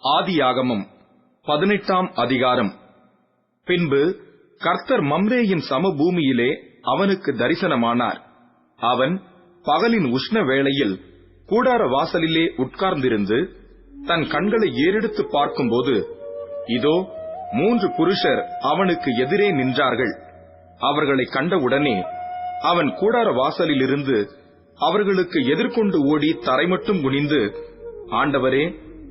ஆதியாகமம் 18ஆம் அதிகாரம். பின்பு கர்த்தர் மம்ரேயின் சமபூமியிலே அவனுக்கு தரிசனமானார். அவன் பகலின் உஷ்ண வேளையில் கூடார வாசலிலே உட்கார்ந்திருந்து தன் கண்களை ஏறெடுத்து பார்க்கும்போது, இதோ 3 புருஷர் அவனுக்கு எதிரே நின்றார்கள். அவர்களை கண்டவுடனே அவன் கூடார வாசலிலிருந்து அவர்களுக்கு எதிர்கொண்டு ஓடி தரைமட்டும் குனிந்து, ஆண்டவரே,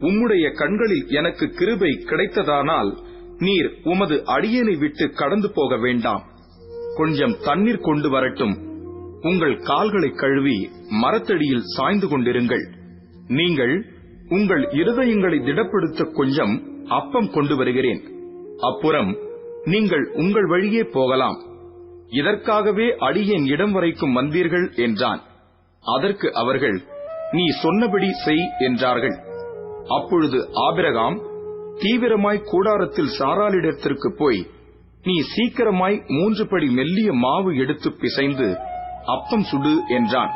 உம்முடைய கண்களில் எனக்கு கிருபை கிடைத்ததானால் நீர் உமது அடியேனை விட்டு கடந்து போக வேண்டாம். கொஞ்சம் தண்ணீர் கொண்டு வரட்டும். உங்கள் கால்களை கழுவி மரத்தடியில் சாய்ந்து கொண்டிருங்கள். நீங்கள் உங்கள் இருதயங்களை திடப்படுத்த கொஞ்சம் அப்பம் கொண்டு வருகிறேன். அப்புறம் நீங்கள் உங்கள் வழியே போகலாம். இதற்காகவே அடியேன் இடம் வரைக்கும் வந்தீர்கள் என்றான். அதற்கு அவர்கள், நீ சொன்னபடி செய் என்றார்கள். அப்பொழுது ஆபிரகாம் தீவிரமாய் கூடாரத்தில் சாராளிடத்திற்கு போய், நீ சீக்கிரமாய் 3 படி மெல்லிய மாவு எடுத்து பிசைந்து அப்பம் சுடு என்றான்.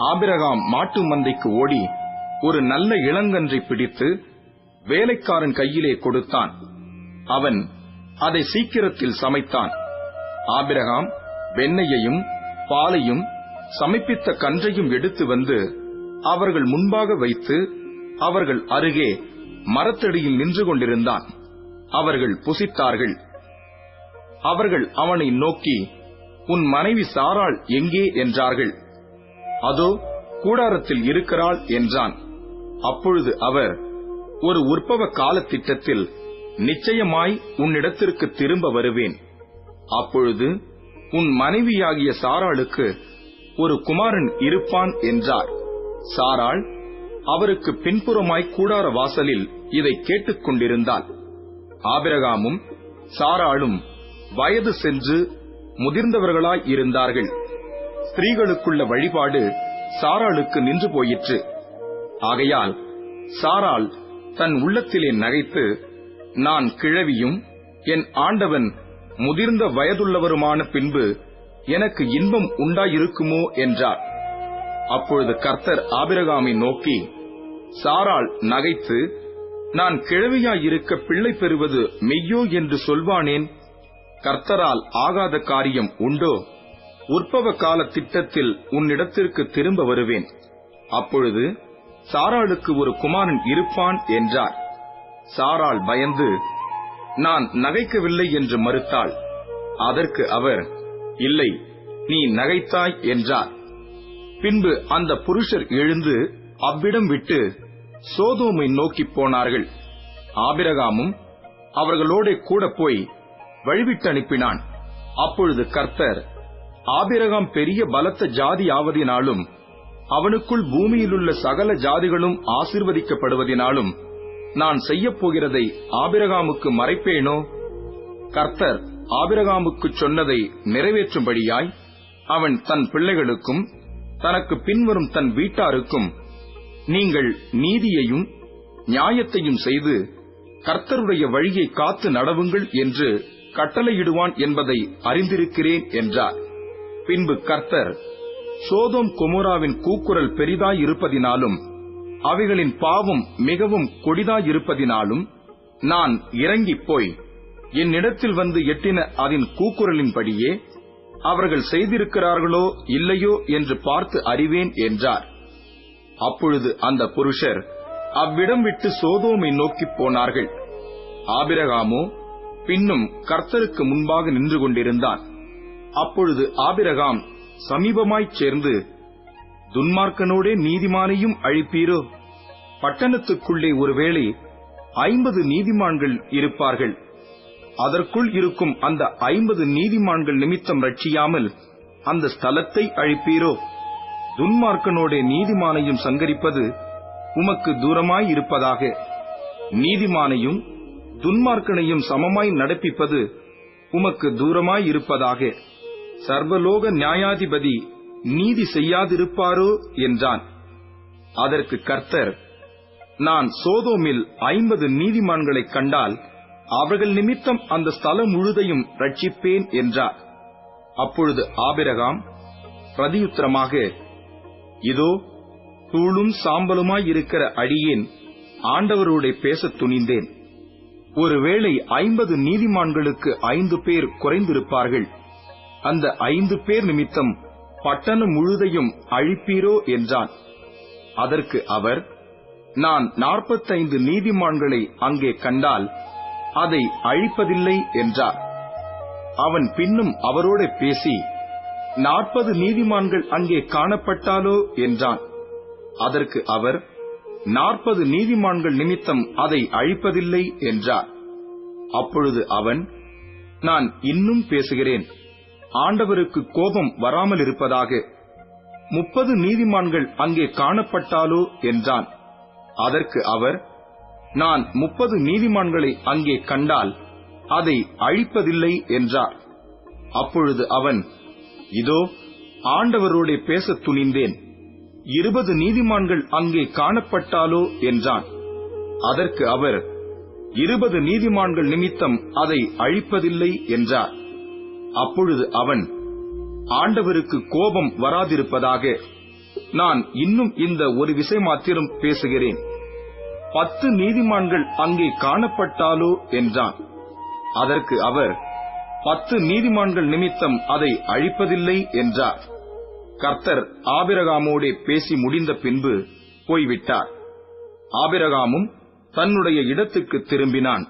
ஆபிரகாம் மாட்டு மந்தைக்கு ஓடி ஒரு நல்ல இளங்கன்றை பிடித்து வேலைக்காரன் கையிலே கொடுத்தான். அவன் அதை சீக்கிரத்தில் சமைத்தான். ஆபிரகாம் வெண்ணெயையும் பாலையும் சமைப்பித்த கன்றையும் எடுத்து வந்து அவர்கள் முன்பாக வைத்து அவர்கள் அருகே மரத்தடியில் நின்று கொண்டிருந்தான். அவர்கள் புசித்தார்கள். அவர்கள் அவனை நோக்கி, உன் மனைவி சாராள் எங்கே என்றார்கள். அதோ கூடாரத்தில் இருக்கிறாள் என்றான். அப்பொழுது அவர், ஒரு உற்பவ கால திட்டத்தில் நிச்சயமாய் உன்னிடத்திற்கு திரும்ப வருவேன். அப்பொழுது உன் மனைவியாகிய சாராளுக்கு ஒரு குமாரன் இருப்பான் என்றார். சாராள் அவருக்கு பின்புறமாய் கூடார வாசலில் இதை கேட்டுக் கொண்டிருந்தாள். ஆபிரகாமும் சாராளும் வயது சென்று முதிர்ந்தவர்களாய் இருந்தார்கள். ஸ்திரீகளுக்குள்ள வழிபாடு சாராளுக்கு நின்று போயிற்று. ஆகையால் சாராள் தன் உள்ளத்திலே நகைத்து, நான் கிழவியும் என் ஆண்டவன் முதிர்ந்த வயதுள்ளவருமான பின்பு எனக்கு இன்பம் உண்டாயிருக்குமோ என்றார். அப்பொழுது கர்த்தர் ஆபிரகாமை நோக்கி, சாராள் நகைத்து, நான் கிழவியாயிருக்க பிள்ளை பெறுவது மெய்யோ என்று சொல்வானேன்? கர்த்தரால் ஆகாத காரியம் உண்டோ? உற்பவ கால திட்டத்தில் உன்னிடத்திற்கு திரும்ப வருவேன். அப்பொழுது சாராளுக்கு ஒரு குமாரன் இருப்பான் என்றார். சாராள் பயந்து, நான் நகைக்கவில்லை என்று மறுத்தாள். அதற்கு அவர், இல்லை, நீ நகைத்தாய் என்றார். பின்பு அந்த புருஷர் எழுந்து அவ்விடம் விட்டு சோதோமை நோக்கி போனார்கள். ஆபிரகாமும் அவர்களோட கூட போய் வழிவிட்டு அனுப்பினான். அப்பொழுது கர்த்தர், ஆபிரகாம் பெரிய பலத்த ஜாதி ஆவதினாலும் அவனுக்குள் பூமியிலுள்ள சகல ஜாதிகளும் ஆசீர்வதிக்கப்படுவதினாலும் நான் செய்யப்போகிறதை ஆபிரகாமுக்கு மறைப்பேனோ? கர்த்தர் ஆபிரகாமுக்கு சொன்னதை நிறைவேற்றும்படியாய் அவன் தன் பிள்ளைகளுக்கும் தனக்கு பின்வரும் தன் வீட்டாருக்கும், நீங்கள் நீதியையும் நியாயத்தையும் செய்து கர்த்தருடைய வழியை காத்து நடவுங்கள் என்று கட்டளையிடுவான் என்பதை அறிந்திருக்கிறேன் என்றார். பின்பு கர்த்தர், சோதோம் கொமோராவின் கூக்குரல் பெரிதாயிருப்பதினாலும் அவைகளின் பாவம் மிகவும் கொடிதாயிருப்பதினாலும் நான் இறங்கிப் போய் என்னிடத்தில் வந்து எட்டின அதன் கூக்குரலின்படியே அவர்கள் செய்திருக்கிறார்களோ இல்லையோ என்று பார்த்து அறிவேன் என்றார். அப்பொழுது அந்த புருஷர் அவ்விடம் விட்டு சோதோமை நோக்கிப் போனார்கள். ஆபிரகாமோ பின்னும் கர்த்தருக்கு முன்பாக நின்று கொண்டிருந்தான். அப்பொழுது ஆபிரகாம் சமீபமாய்ச் சேர்ந்து, துன்மார்க்கனோடே நீதிமானையும் அழிப்பீரோ? பட்டணத்துக்குள்ளே ஒருவேளை 50 நீதிமான்கள் இருப்பார்கள். அதற்குள் இருக்கும் அந்த 50 நீதிமான்கள் நிமித்தம் ரட்சியாமல் அந்த ஸ்தலத்தை அழிப்பீரோ? துன்மார்க்கனோடே நீதிமானையும் சங்கரிப்பது உமக்கு தூரமாய் இருப்பதாக. நீதிமானையும் துன்மார்க்கனையும் சமமாய் நடப்பிப்பது உமக்கு தூரமாய் இருப்பதாக. சர்வலோக நியாயாதிபதி நீதி செய்யாதிருப்பாரோ என்றான். அதற்கு கர்த்தர், நான் சோதோமில் 50 நீதிமான்களைக் கண்டால் அவர்கள் நிமித்தம் அந்த ஸ்தலம் முழுதையும் ரட்சிப்பேன் என்றார். அப்பொழுது ஆபிரகாம் பிரதியுத்தரமாக, இதோ தூளும் சாம்பலுமாயிருக்கிற அடியேன் ஆண்டவரோட பேசத் துணிந்தேன். ஒருவேளை 50 நீதிமான்களுக்கு 5 பேர் குறைந்திருப்பார்கள். அந்த 5 பேர் நிமித்தம் பட்டணம் முழுதையும் அழிப்பீரோ என்றான். அதற்கு அவர், நான் 45 நீதிமான்களை அங்கே கண்டால் அதை அழிப்பதில்லை என்றார். அவன் பின்னும் அவரோட பேசி, 40 நீதிமான்கள் அங்கே காணப்பட்டாலோ என்றான். அதற்கு அவர், 40 நீதிமான்கள் நிமித்தம் அதை அழிப்பதில்லை என்றார். அப்பொழுது அவன், நான் இன்னும் பேசுகிறேன், ஆண்டவருக்கு கோபம் வராமல் இருப்பதாக. 30 நீதிமான்கள் அங்கே காணப்பட்டாலோ என்றான். அதற்கு அவர், நான் 30 நீதிமான்களை அங்கே கண்டால் அதை அழிப்பதில்லை என்றார். அப்பொழுது அவன், இதோ ஆண்டவரோட பேசத் துணிந்தேன், 20 நீதிமான்கள் அங்கே காணப்பட்டாலோ என்றான். அதற்கு அவர், 20 நீதிமான்கள் நிமித்தம் அதை அழிப்பதில்லை என்றார். அப்பொழுது அவன், ஆண்டவருக்கு கோபம் வராதிருப்பதாக. நான் இன்னும் இந்த ஒரு விசை மாத்திரம் பேசுகிறேன், 10 நீதிமான்கள் அங்கே காணப்பட்டாலோ என்றான். அதற்கு அவர், 10 நீதிமான்கள் நிமித்தம் அதை அழிப்பதில்லை என்றார். கர்த்தர் ஆபிரகாமோடே பேசி முடிந்த பின்பு போய்விட்டார். ஆபிரகாமும் தன்னுடைய இடத்துக்கு திரும்பினான்.